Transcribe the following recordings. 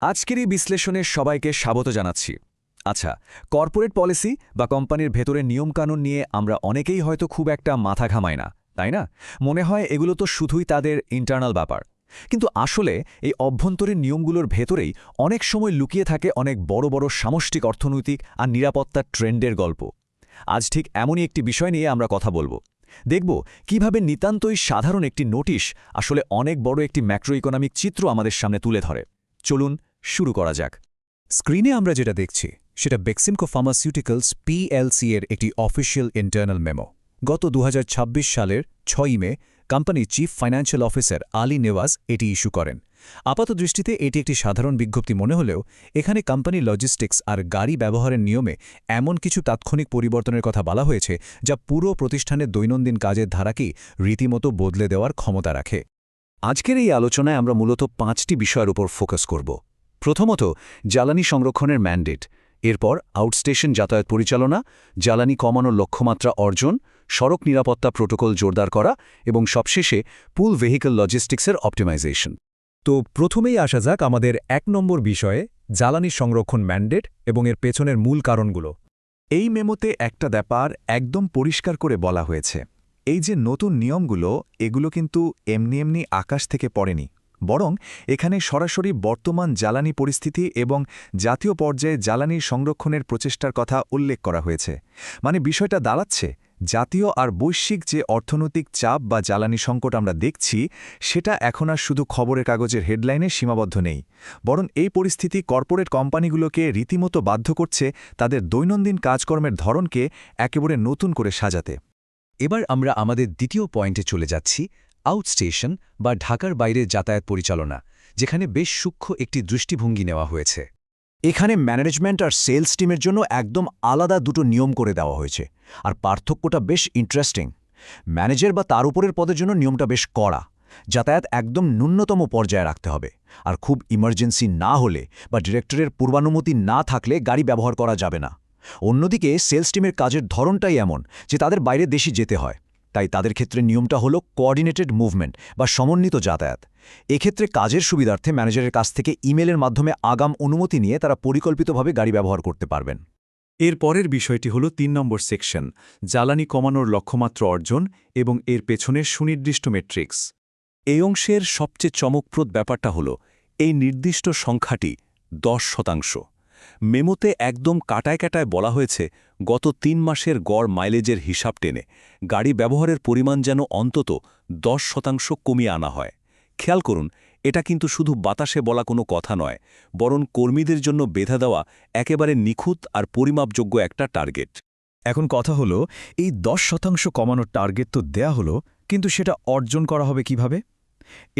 আজকের এই বিশ্লেষণে সবাইকে স্বাগত জানাচ্ছি। আচ্ছা, কর্পোরেট পলিসি বা কোম্পানির ভেতরের নিয়মকানুন নিয়ে আমরা অনেকেই হয়তো খুব একটা মাথা ঘামাই না, তাই না? মনে হয় এগুলো তো শুধুই তাদের ইন্টারনাল ব্যাপার। কিন্তু আসলে এই অভ্যন্তরীণ নিয়মগুলোর ভেতরেই অনেক সময় লুকিয়ে থাকে অনেক বড় বড় সামষ্টিক অর্থনৈতিক আর নিরাপত্তার ট্রেন্ডের গল্প। আজ ঠিক এমনই একটি বিষয় নিয়ে আমরা কথা বলবো। দেখব কিভাবে নিতান্তই সাধারণ একটি নোটিশ আসলে অনেক বড় একটি ম্যাক্রো ইকোনমিক চিত্র আমাদের সামনে তুলে ধরে। চলুন শুরু করা যাক। স্ক্রিনে আমরা যেটা দেখছি সেটা বেক্সিমকো ফার্মাসিউটিক্যালস পিএলসি এর একটি অফিসিয়াল ইন্টারনাল মেমো। গত ২০২৬ সালের ৬ই মে কোম্পানির chief financial officer Ali Nawaz এটি ইস্যু করেন। আপাত দৃষ্টিতে এটি একটি সাধারণ বিজ্ঞপ্তি মনে হলেও এখানে কোম্পানি লজিস্টিক্স আর গাড়ি ব্যবহারের নিয়মে এমন কিছু তাৎক্ষণিক পরিবর্তনের কথা বলা হয়েছে যা পুরো প্রতিষ্ঠানের দৈনন্দিন কাজের ধারাকেই রীতিমতো বদলে দেওয়ার ক্ষমতা রাখে। আজকের এই আলোচনায় আমরা মূলত ৫টি বিষয়ের উপর ফোকাস করব। প্রথমত, জ্বালানি সংরক্ষণের ম্যান্ডেট, এরপর আউটস্টেশন যাতায়াত পরিচালনা, জ্বালানি কমানোর লক্ষ্যমাত্রা অর্জন, সড়ক নিরাপত্তা প্রোটোকল জোরদার করা এবং সবশেষে পুল ভেহিকল লজিস্টিক্সের অপটিমাইজেশন। তো প্রথমেই আসা যাক আমাদের ১ নম্বর বিষয়ে, জ্বালানি সংরক্ষণ ম্যান্ডেট এবং এর পেছনের মূল কারণগুলো। এই মেমোতে একটা ব্যাপার একদম পরিষ্কার করে বলা হয়েছে। এই যে নতুন নিয়মগুলো, এগুলো কিন্তু এমনি এমনি আকাশ থেকে পড়েনি, বরং এখানে সরাসরি বর্তমান জ্বালানি পরিস্থিতি এবং জাতীয় পর্যায়ে জ্বালানি সংরক্ষণের প্রচেষ্টার কথা উল্লেখ করা হয়েছে। মানে বিষয়টা দাঁড়াচ্ছে, জাতীয় আর বৈশ্বিক যে অর্থনৈতিক চাপ বা জ্বালানি সংকট আমরা দেখছি, সেটা এখন আর শুধু খবরের কাগজের হেডলাইনে সীমাবদ্ধ নেই, বরং এই পরিস্থিতি কর্পোরেট কোম্পানিগুলোকে রীতিমতো বাধ্য করছে তাদের দৈনন্দিন কাজকর্মের ধরনকে একেবারে নতুন করে সাজাতে। এবার আমরা আমাদের দ্বিতীয় পয়েন্টে চলে যাচ্ছি, আউটস্টেশন বা ঢাকার বাইরে যাতায়াত পরিচালনা, যেখানে বেশ সূক্ষ্ম একটি দৃষ্টিভঙ্গি নেওয়া হয়েছে। এখানে ম্যানেজমেন্ট আর সেলস টিমের জন্য একদম আলাদা দুটো নিয়ম করে দেওয়া হয়েছে, আর পার্থক্যটা বেশ ইন্টারেস্টিং। ম্যানেজার বা তার উপরের পদের জন্য নিয়মটা বেশ কড়া, যাতায়াত একদম ন্যূনতম পর্যায়ে রাখতে হবে, আর খুব ইমার্জেন্সি না হলে বা ডিরেক্টরের পূর্বানুমতি না থাকলে গাড়ি ব্যবহার করা যাবে না। অন্যদিকে সেলস টিমের কাজের ধরনটাই এমন যে তাদের বাইরে দেশে যেতে হয়, তাই তাদের ক্ষেত্রে নিয়মটা হলো কোঅর্ডিনেটেড মুভমেন্ট বা সমন্বিত যাতায়াত। এক্ষেত্রে কাজের সুবিধার্থে ম্যানেজারের কাছ থেকে ইমেলের মাধ্যমে আগাম অনুমতি নিয়ে তারা পরিকল্পিতভাবে গাড়ি ব্যবহার করতে পারবেন। এর পরের বিষয়টি হল ৩ নম্বর সেকশন, জ্বালানি কমানোর লক্ষ্যমাত্রা অর্জন এবং এর পেছনের সুনির্দিষ্ট মেট্রিক্স। এই অংশের সবচেয়ে চমকপ্রদ ব্যাপারটা হল এই নির্দিষ্ট সংখ্যাটি ১০%। মেমোতে একদম কাটায় কাটায় বলা হয়েছে গত ৩ মাসের গড় মাইলেজের হিসাব টেনে গাড়ি ব্যবহারের পরিমাণ যেন অন্তত ১০% কমিয়ে আনা হয়। খেয়াল করুন, এটা কিন্তু শুধু বাতাসে বলা কোনো কথা নয়, বরং কর্মীদের জন্য বেঁধে দেওয়া একেবারে নিখুঁত আর পরিমাপযোগ্য একটা টার্গেট। এখন কথা হলো, এই ১০% কমানোর টার্গেট তো দেয়া হলো, কিন্তু সেটা অর্জন করা হবে কিভাবে?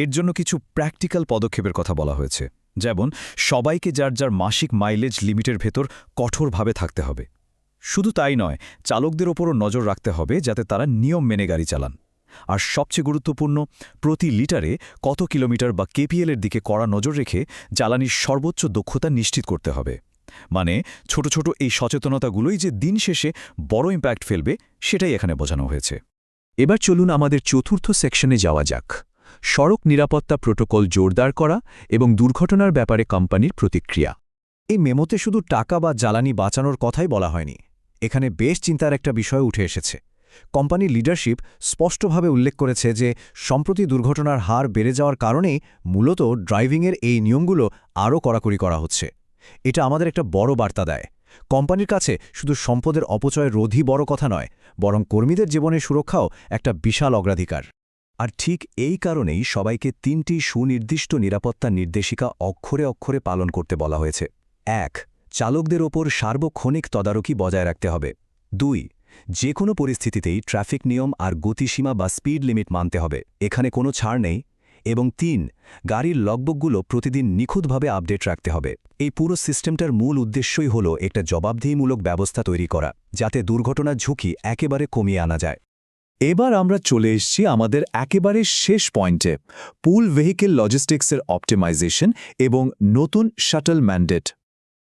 এর জন্য কিছু প্র্যাকটিক্যাল পদক্ষেপের কথা বলা হয়েছে, যেমন সবাইকে যার যার মাসিক মাইলেজ লিমিটের ভেতর কঠোরভাবে থাকতে হবে। শুধু তাই নয়, চালকদের ওপরও নজর রাখতে হবে যাতে তারা নিয়ম মেনে গাড়ি চালান। আর সবচেয়ে গুরুত্বপূর্ণ, প্রতি লিটারে কত কিলোমিটার বা কেপিএলের দিকে কড়া নজর রেখে জ্বালানির সর্বোচ্চ দক্ষতা নিশ্চিত করতে হবে। মানে ছোট ছোট এই সচেতনতাগুলোই যে দিন শেষে বড় ইম্প্যাক্ট ফেলবে, সেটাই এখানে বোঝানো হয়েছে। এবার চলুন আমাদের চতুর্থ সেকশনে যাওয়া যাক, সড়ক নিরাপত্তা প্রোটোকল জোরদার করা এবং দুর্ঘটনার ব্যাপারে কোম্পানির প্রতিক্রিয়া। এই মেমোতে শুধু টাকা বা জ্বালানি বাঁচানোর কথাই বলা হয়নি, এখানে বেশ চিন্তার একটা বিষয় উঠে এসেছে। কোম্পানির লিডারশিপ স্পষ্টভাবে উল্লেখ করেছে যে সম্প্রতি দুর্ঘটনার হার বেড়ে যাওয়ার কারণেই মূলত ড্রাইভিংয়ের এই নিয়মগুলো আরও কড়াকড়ি করা হচ্ছে। এটা আমাদের একটা বড় বার্তা দেয়। কোম্পানির কাছে শুধু সম্পদের অপচয় রোধই বড় কথা নয়, বরং কর্মীদের জীবনের সুরক্ষাও একটা বিশাল অগ্রাধিকার। আর ঠিক এই কারণেই সবাইকে ৩টি সুনির্দিষ্ট নিরাপত্তা নির্দেশিকা অক্ষরে অক্ষরে পালন করতে বলা হয়েছে। ১. চালকদের ওপর সার্বক্ষণিক তদারকি বজায় রাখতে হবে। ২. যে কোনো পরিস্থিতিতেই ট্রাফিক নিয়ম আর গতিসীমা বা স্পিড লিমিট মানতে হবে, এখানে কোনো ছাড় নেই। এবং ৩. গাড়ির লগবুকগুলো প্রতিদিন নিখুঁতভাবে আপডেট রাখতে হবে। এই পুরো সিস্টেমটার মূল উদ্দেশ্যই হল একটা জবাবদিহিমূলক ব্যবস্থা তৈরি করা, যাতে দুর্ঘটনার ঝুঁকি একেবারে কমিয়ে আনা যায়। এবার আমরা চলে এসেছি আমাদের একেবারে শেষ পয়েন্টে, পুল ভেহিকল লজিস্টিক্সের অপটিমাইজেশন এবং নতুন শাটল ম্যান্ডেট।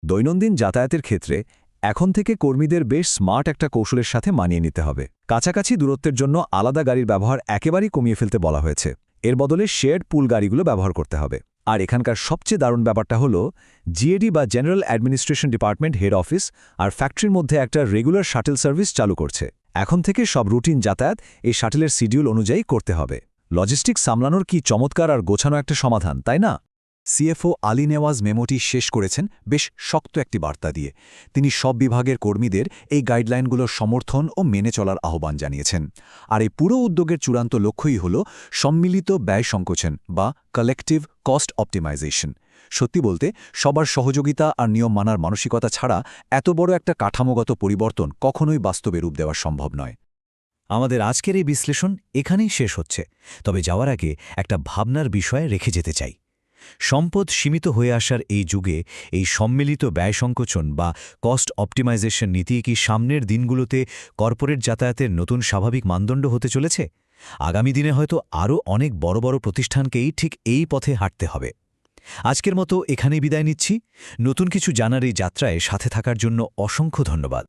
দৈনন্দিন যাতায়াতের ক্ষেত্রে এখন থেকে কর্মীদের বেশ স্মার্ট একটা কৌশলের সাথে মানিয়ে নিতে হবে। কাছাকাছি দূরত্বের জন্য আলাদা গাড়ির ব্যবহার একেবারেই কমিয়ে ফেলতে বলা হয়েছে। এর বদলে শেয়ার্ড পুল গাড়িগুলো ব্যবহার করতে হবে। আর এখানকার সবচেয়ে দারুণ ব্যাপারটা হলো জিএডি বা general administration department head office আর ফ্যাক্টরির মধ্যে একটা রেগুলার শাটল সার্ভিস চালু করছে। এখন থেকে সব রুটিন যাতায়াত এই শাটলের শিডিউল অনুযায়ী করতে হবে। লজিস্টিক্স সামলানোর কি চমৎকার আর গোছানো একটা সমাধান, তাই না? সিএফও আলী নেওয়াজ মেমোটি শেষ করেছেন বেশ শক্ত একটি বার্তা দিয়ে। তিনি সব বিভাগের কর্মীদের এই গাইডলাইনগুলোর সমর্থন ও মেনে চলার আহ্বান জানিয়েছেন। আর এই পুরো উদ্যোগের চূড়ান্ত লক্ষ্যই হল সম্মিলিত ব্যয় সংকোচন বা কালেকটিভ কস্ট অপটিমাইজেশন। সত্যি বলতে সবার সহযোগিতা আর নিয়ম মানার মানসিকতা ছাড়া এত বড় একটা কাঠামোগত পরিবর্তন কখনোই বাস্তবে রূপ দেওয়া সম্ভব নয়। আমাদের আজকের এই বিশ্লেষণ এখানেই শেষ হচ্ছে, তবে যাওয়ার আগে একটা ভাবনার বিষয় রেখে যেতে চাই। সম্পদ সীমিত হয়ে আসার এই যুগে এই সম্মিলিত ব্যয় সংকোচন বা কস্ট অপটিমাইজেশন নীতি কি সামনের দিনগুলোতে কর্পোরেট যাতায়াতের নতুন স্বাভাবিক মানদণ্ড হতে চলেছে? আগামী দিনে হয়তো আরও অনেক বড় বড় প্রতিষ্ঠানকেই ঠিক এই পথে হাঁটতে হবে। আজকের মতো এখানেই বিদায় নিচ্ছি। নতুন কিছু জানার এই যাত্রায় সাথে থাকার জন্য অসংখ্য ধন্যবাদ।